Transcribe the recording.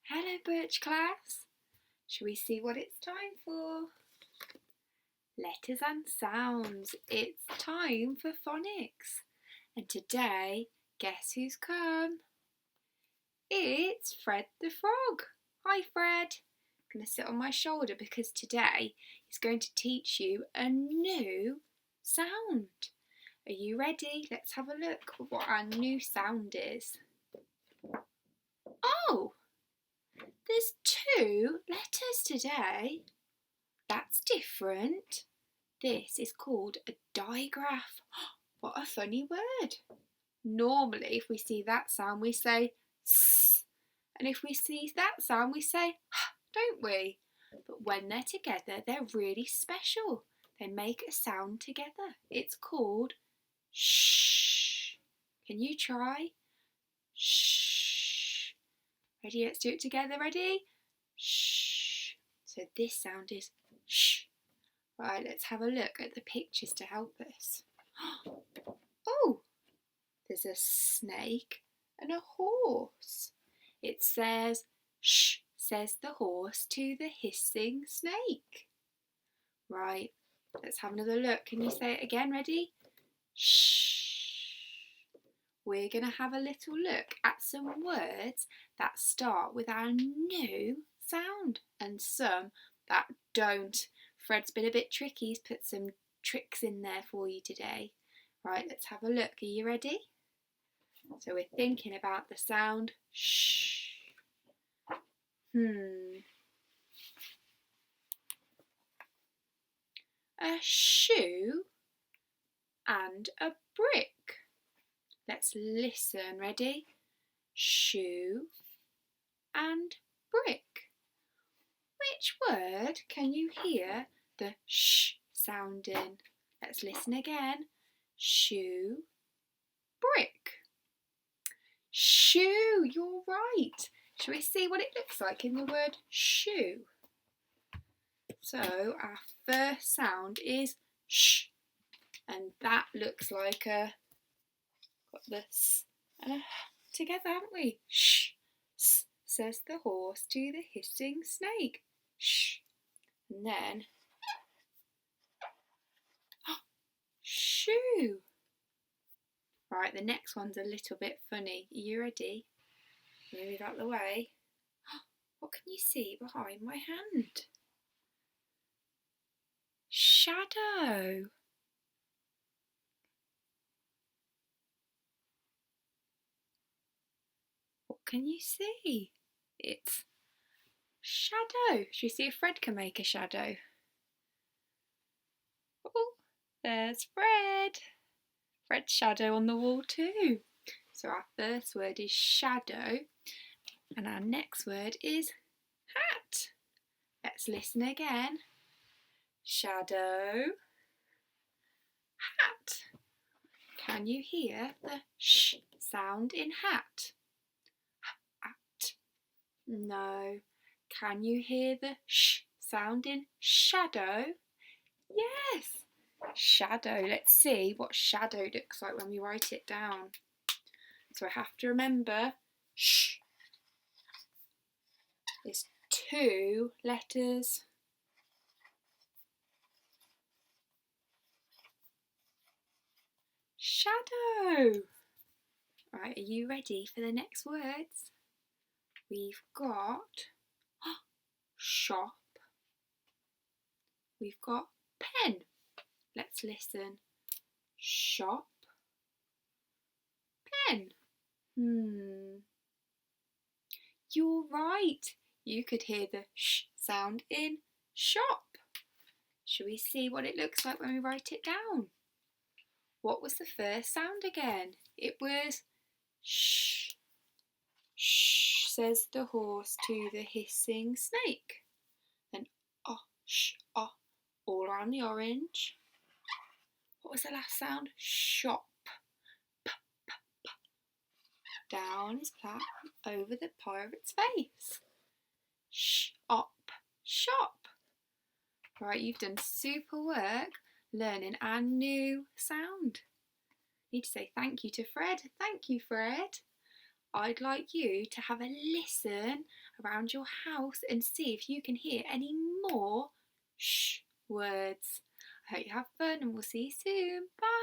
Hello, Birch class. Shall we see what it's time for? Letters and sounds. It's time for phonics. And today, guess who's come? It's Fred the Frog. Hi, Fred. I'm going to sit on my shoulder because today he's going to teach you a new sound. Are you ready? Let's have a look at what our new sound is. Oh! There's 2 letters today. That's different. This is called a digraph. What a funny word. Normally, if we see that sound, we say s. And if we see that sound, we say h, don't we? But when they're together, they're really special. They make a sound together. It's called shh. Can you try? Shh. Ready? Let's do it together. Ready? Shh. So this sound is shh. Right, let's have a look at the pictures to help us. Oh, there's a snake and a horse. It says shh, says the horse to the hissing snake. Right, let's have another look. Can you say it again? Ready? Shh. We're going to have a little look at some words that start with our new sound and some that don't. Fred's been a bit tricky. He's put some tricks in there for you today. Right, let's have a look. Are you ready? So we're thinking about the sound shh. A shoe and a brick. Let's listen. Ready? Shoe and brick. Which word can you hear the sh sound in? Let's listen again. Shoe, brick. Shoe, you're right. Shall we see what it looks like in the word shoe? So our first sound is sh, and that looks like got the s and a h together, haven't we? Shh, s, says the horse to the hissing snake. Shh. And then shoe. Right, the next one's a little bit funny. Are you ready? Move out the way. What can you see behind my hand? Shadow. What can you see? It's shadow. Should we see if Fred can make a shadow? Oh, there's Fred. Fred's shadow on the wall too. So our first word is shadow and our next word is hat. Let's listen again. Shadow, hat. Can you hear the sh sound in hat? Hat. No. Can you hear the sh sound in shadow? Yes. Shadow. Let's see what shadow looks like when we write it down. So I have to remember sh is 2 letters. Shadow. Right, are you ready for the next words? We've got shop. We've got pen. Let's listen. Shop, pen. You're right. You could hear the sh sound in shop. Shall we see what it looks like when we write it down? What was the first sound again? It was shh. Shh, says the horse to the hissing snake. Then sh, all around the orange. What was the last sound? Shop. P, p, p. Down his plat, over the pirate's face. Shop, shop. Right, you've done super work learning our new sound. I need to say thank you to Fred. Thank you, Fred. I'd like you to have a listen around your house and see if you can hear any more shh words. I hope you have fun and we'll see you soon. Bye!